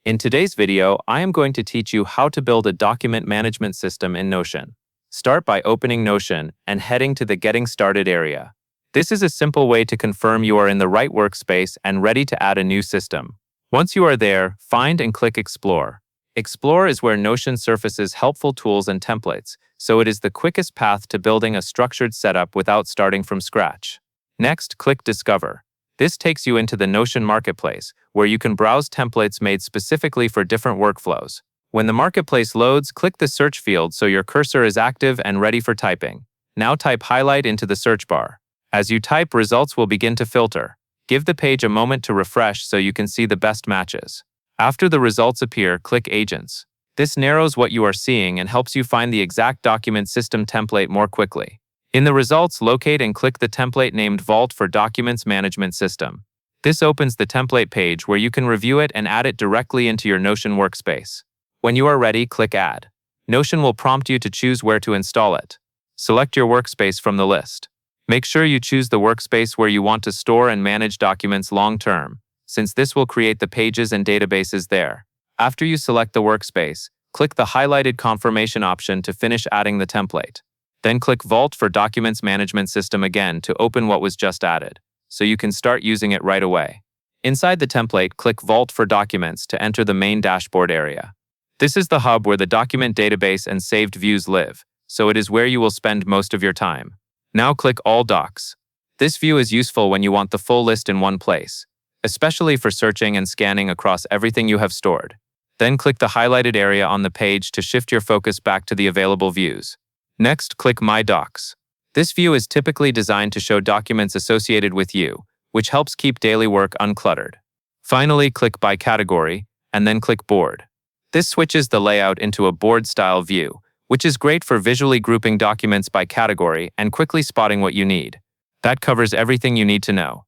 In today's video, I am going to teach you how to build a document management system in Notion. Start by opening Notion and heading to the Getting Started area. This is a simple way to confirm you are in the right workspace and ready to add a new system. Once you are there, find and click Explore. Explore is where Notion surfaces helpful tools and templates, so it is the quickest path to building a structured setup without starting from scratch. Next, click Discover. This takes you into the Notion Marketplace, where you can browse templates made specifically for different workflows. When the marketplace loads, click the search field so your cursor is active and ready for typing. Now type highlight into the search bar. As you type, results will begin to filter. Give the page a moment to refresh so you can see the best matches. After the results appear, click Agents. This narrows what you are seeing and helps you find the exact document system template more quickly. In the results, locate and click the template named Vault for Documents Management System. This opens the template page where you can review it and add it directly into your Notion workspace. When you are ready, click Add. Notion will prompt you to choose where to install it. Select your workspace from the list. Make sure you choose the workspace where you want to store and manage documents long-term, since this will create the pages and databases there. After you select the workspace, click the highlighted confirmation option to finish adding the template. Then click Vault for Documents Management System again to open what was just added, so you can start using it right away. Inside the template, click Vault for Documents to enter the main dashboard area. This is the hub where the document database and saved views live, so it is where you will spend most of your time. Now click All Docs. This view is useful when you want the full list in one place, especially for searching and scanning across everything you have stored. Then click the highlighted area on the page to shift your focus back to the available views. Next, click My Docs. This view is typically designed to show documents associated with you, which helps keep daily work uncluttered. Finally, click By Category, and then click Board. This switches the layout into a board-style view, which is great for visually grouping documents by category and quickly spotting what you need. That covers everything you need to know.